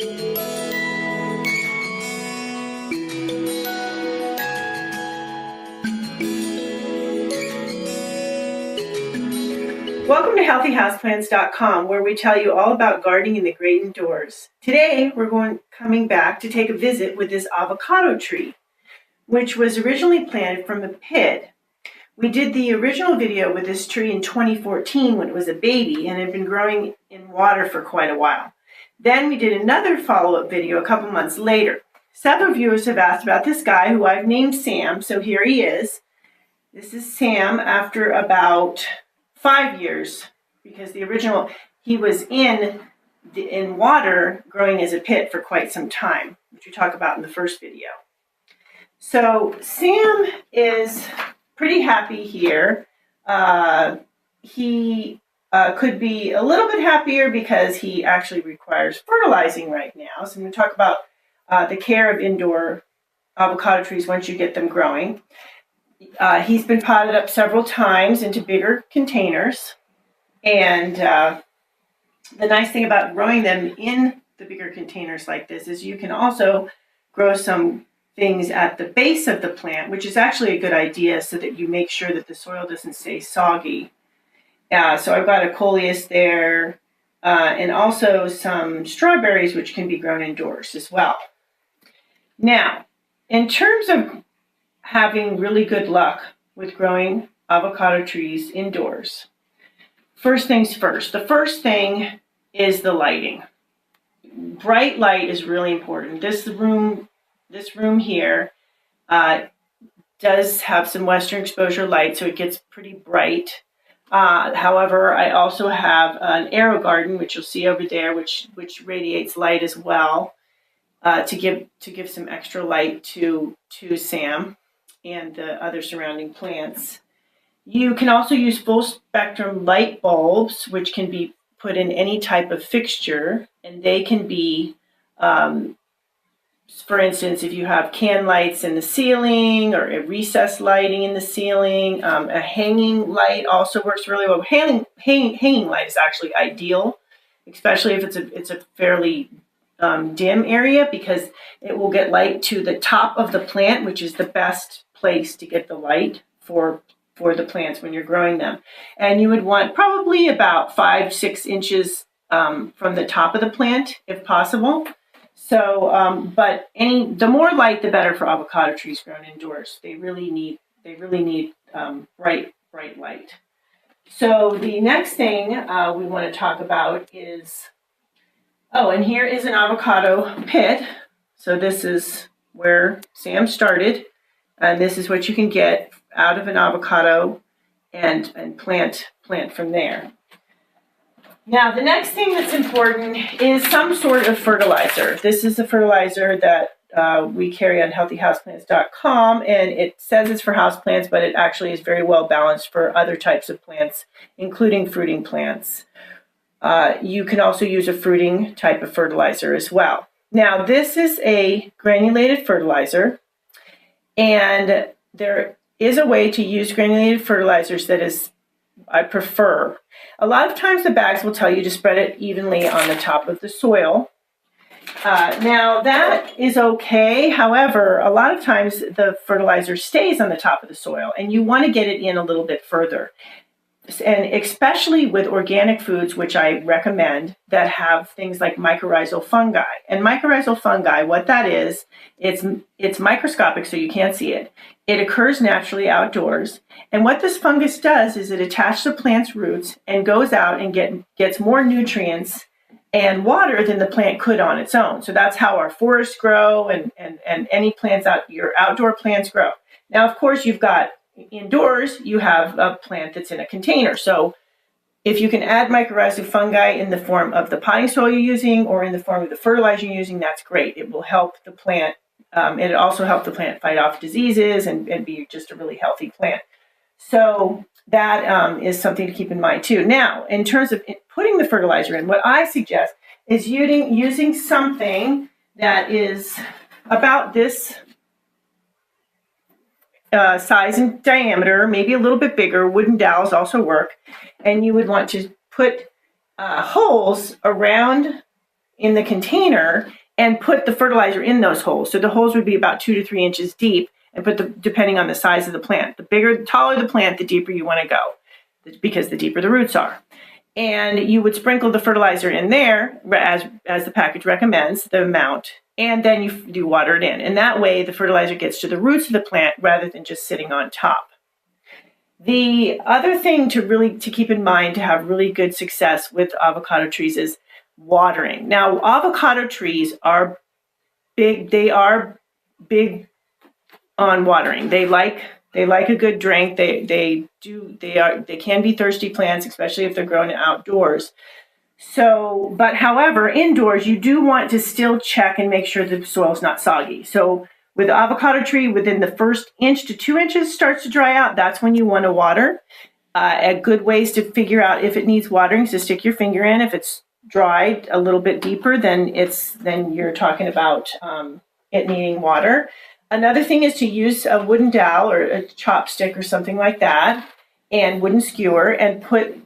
Welcome to HealthyHouseplants.com, where we tell you all about gardening in the great indoors. Today, we're coming back to take a visit with this avocado tree, which was originally planted from a pit. We did the original video with this tree in 2014 when it was a baby and had been growing in water for quite a while. Then we did another follow-up video a couple months later. Several viewers have asked about this guy who I've named Sam, so here he is. This is Sam after about 5 years, because the original, he was in water growing as a pit for quite some time, which we talk about in the first video. So Sam is pretty happy here. He could be a little bit happier because he actually requires fertilizing right now. So I'm going to talk about the care of indoor avocado trees once you get them growing. He's been potted up several times into bigger containers, and the nice thing about growing them in the bigger containers like this is you can also grow some things at the base of the plant, which is actually a good idea so that you make sure that the soil doesn't stay soggy. So I've got a coleus there, and also some strawberries, which can be grown indoors as well. Now, in terms of having really good luck with growing avocado trees indoors, first things first. The first thing is the lighting. Bright light is really important. This room here does have some western exposure light, so it gets pretty bright. However, I also have an arrow garden, which you'll see over there, which radiates light as well, to give some extra light to Sam and the other surrounding plants. You can also use full spectrum light bulbs, which can be put in any type of fixture, and they can be, for instance, if you have can lights in the ceiling or a recessed lighting in the ceiling, a hanging light also works really well. Hanging light is actually ideal, especially if it's a fairly dim area, because it will get light to the top of the plant, which is the best place to get the light for the plants when you're growing them. And you would want probably about 5-6 inches from the top of the plant if possible. So, but the more light, the better for avocado trees grown indoors. They really need bright light. So the next thing we want to talk about is, and here is an avocado pit. So this is where Sam started, and this is what you can get out of an avocado and plant from there. Now, the next thing that's important is some sort of fertilizer. This is a fertilizer that we carry on HealthyHouseplants.com, and it says it's for houseplants, but it actually is very well balanced for other types of plants, including fruiting plants. You can also use a fruiting type of fertilizer as well. Now, this is a granulated fertilizer, and there is a way to use granulated fertilizers that is, I prefer. A lot of times the bags will tell you to spread it evenly on the top of the soil. Now, that is okay. However, a lot of times the fertilizer stays on the top of the soil, and you want to get it in a little bit further. And especially with organic foods, which I recommend, that have things like mycorrhizal fungi. And mycorrhizal fungi, what that is, it's microscopic, so you can't see it. It occurs naturally outdoors. And what this fungus does is it attaches to plant's roots and goes out and gets more nutrients and water than the plant could on its own. So that's how our forests grow and any plants your outdoor plants grow. Now, of course, you've got indoors, you have a plant that's in a container. So if you can add mycorrhizal fungi in the form of the potting soil you're using or in the form of the fertilizer you're using, that's great. It will help the plant, and it also helps the plant fight off diseases and be just a really healthy plant. So that is something to keep in mind too. Now, in terms of putting the fertilizer in, what I suggest is using something that is about this size and diameter, maybe a little bit bigger. Wooden dowels also work. And you would want to put holes around in the container and put the fertilizer in those holes. So the holes would be about 2 to 3 inches deep, and depending on the size of the plant. The taller the plant, the deeper you want to go, because the deeper the roots are. And you would sprinkle the fertilizer in there as the package recommends, the amount, and then you water it in. And that way the fertilizer gets to the roots of the plant rather than just sitting on top. The other thing to keep in mind to have really good success with avocado trees is watering. Now, avocado trees are big. They are big on watering. They like a good drink. They can be thirsty plants, especially if they're grown outdoors. So, but however, indoors you do want to still check and make sure the soil's not soggy. So with the avocado tree, within the first 1 to 2 inches starts to dry out, that's when you want to water. A good ways to figure out if it needs watering is to stick your finger in. If it's dried a little bit deeper, then you're talking about it needing water. Another thing is to use a wooden dowel or a chopstick or something like that, and wooden skewer, and put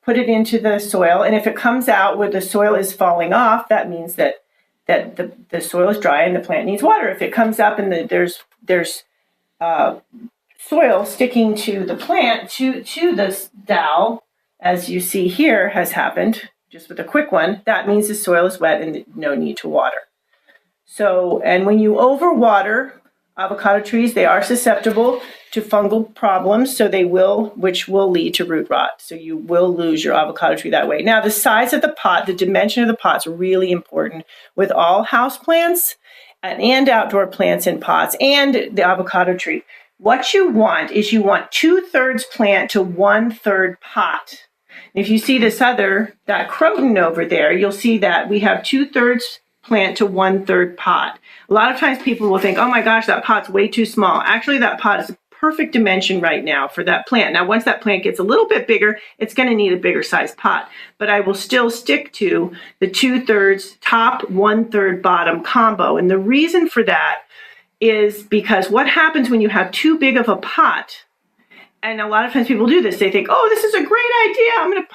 it into the soil. And if it comes out where the soil is falling off, that means that the soil is dry and the plant needs water. If it comes up and there's soil sticking to the plant, to this dowel, as you see here has happened, just with a quick one, that means the soil is wet and no need to water. So, and when you overwater avocado trees, they are susceptible to fungal problems, which will lead to root rot. So you will lose your avocado tree that way. Now, the size of the pot, the dimension of the pot is really important with all house plants and outdoor plants in pots and the avocado tree. What you want is 2/3 plant to 1/3 pot. If you see that croton over there, you'll see that we have 2/3 plant to 1/3 pot. A lot of times people will think, oh my gosh, that pot's way too small. Actually, that pot is a perfect dimension right now for that plant. Now, once that plant gets a little bit bigger, it's going to need a bigger size pot. But I will still stick to the 2/3 top, 1/3 bottom combo. And the reason for that is because what happens when you have too big of a pot, and a lot of times people do this, they think, oh, this is a great idea. I'm going to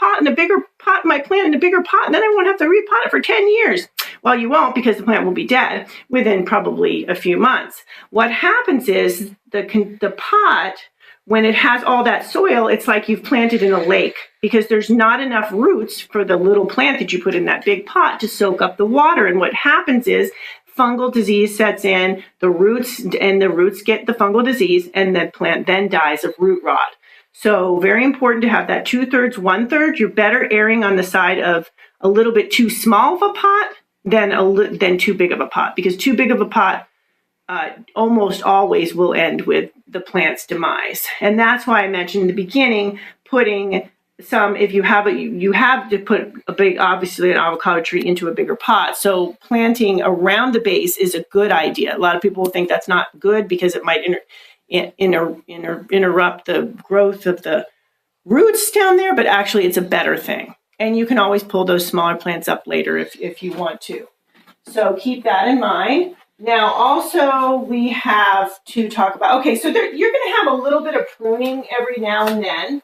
pot my plant in a bigger pot, and then I won't have to repot it for 10 years. Well, you won't, because the plant will be dead within probably a few months. What happens is the pot, when it has all that soil, it's like you've planted in a lake, because there's not enough roots for the little plant that you put in that big pot to soak up the water. And what happens is fungal disease sets in, the roots get the fungal disease, and the plant then dies of root rot. So very important to have that 2/3, 1/3. You're better erring on the side of a little bit too small of a pot than too big of a pot, because too big of a pot almost always will end with the plant's demise. And that's why I mentioned in the beginning, putting some, if you have you have to put obviously an avocado tree into a bigger pot. So planting around the base is a good idea. A lot of people think that's not good because it might interrupt the growth of the roots down there, but actually it's a better thing. And you can always pull those smaller plants up later if you want to. So keep that in mind. Now, also, we have to talk about, okay, so you're going to have a little bit of pruning every now and then.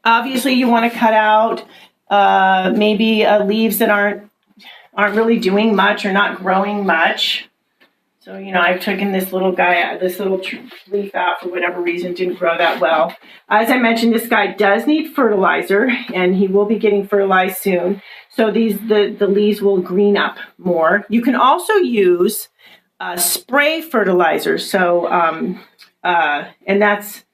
Obviously, you want to cut out maybe leaves that aren't really doing much or not growing much. So, I've taken this little leaf out for whatever reason, didn't grow that well. As I mentioned, this guy does need fertilizer, and he will be getting fertilized soon. So the leaves will green up more. You can also use spray fertilizer. So, and that's,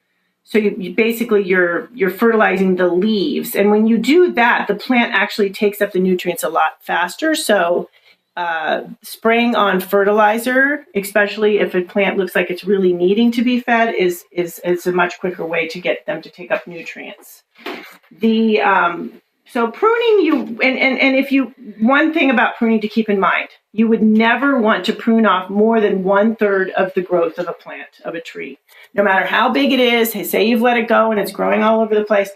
so you're fertilizing the leaves. And when you do that, the plant actually takes up the nutrients a lot faster. So spraying on fertilizer, especially if a plant looks like it's really needing to be fed, is a much quicker way to get them to take up nutrients. So pruning, one thing about pruning to keep in mind, you would never want to prune off more than 1/3 of the growth of a plant, of a tree. No matter how big it is, say you've let it go and it's growing all over the place,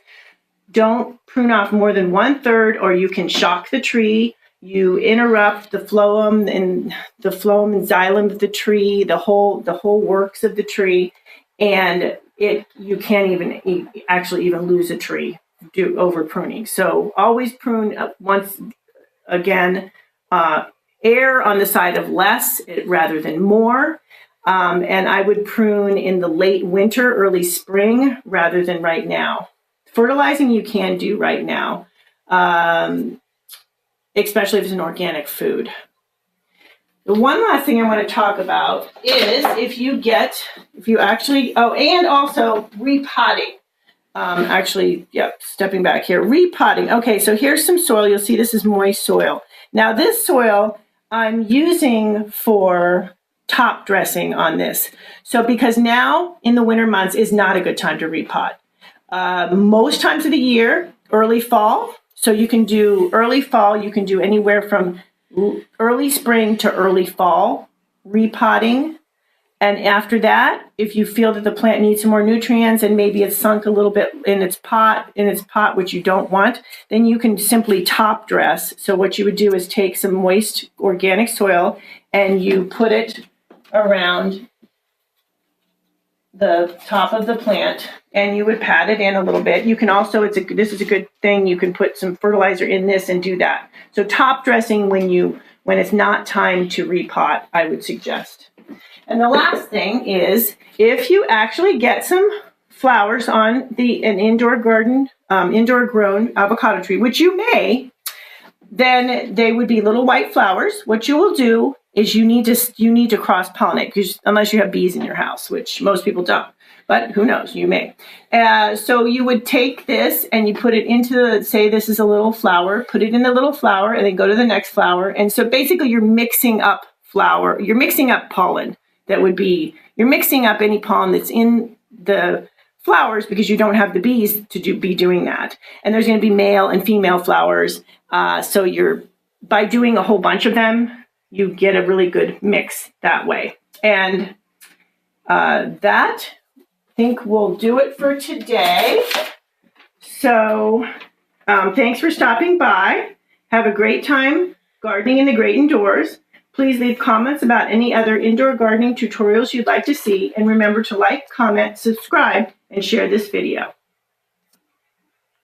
don't prune off more than 1/3, or you can shock the tree. You interrupt the phloem and xylem of the tree, the whole works of the tree, and you can't even lose a tree do over pruning. So always prune once again, err on the side of less rather than more. And I would prune in the late winter, early spring, rather than right now. Fertilizing you can do right now, especially if it's an organic food. The one last thing I want to talk about is if you actually, and also repotting. Stepping back here, repotting. Okay, so here's some soil. You'll see this is moist soil. Now this soil I'm using for top dressing on this. So because now in the winter months is not a good time to repot. Most times of the year, early fall. So you can do early fall, you can do anywhere from early spring to early fall repotting. And after that, if you feel that the plant needs some more nutrients and maybe it's sunk a little bit in its pot, which you don't want, then you can simply top dress. So what you would do is take some moist organic soil and you put it around the top of the plant and you would pat it in a little bit. You can also, this is a good thing, you can put some fertilizer in this and do that. So top dressing when it's not time to repot, I would suggest. And the last thing is, if you actually get some flowers on an indoor garden, indoor grown avocado tree, which you may, then they would be little white flowers. What you will do is you need to cross pollinate, unless you have bees in your house, which most people don't. But who knows, you may. So you would take this and you put it into, say this is a little flower, put it in the little flower and then go to the next flower. And so basically you're mixing up pollen. You're mixing up any pollen that's in the flowers because you don't have the bees to be doing that. And there's going to be male and female flowers. So by doing a whole bunch of them, you get a really good mix that way. And that, I think, will do it for today. So thanks for stopping by. Have a great time gardening in the great indoors. Please leave comments about any other indoor gardening tutorials you'd like to see. And remember to like, comment, subscribe, and share this video.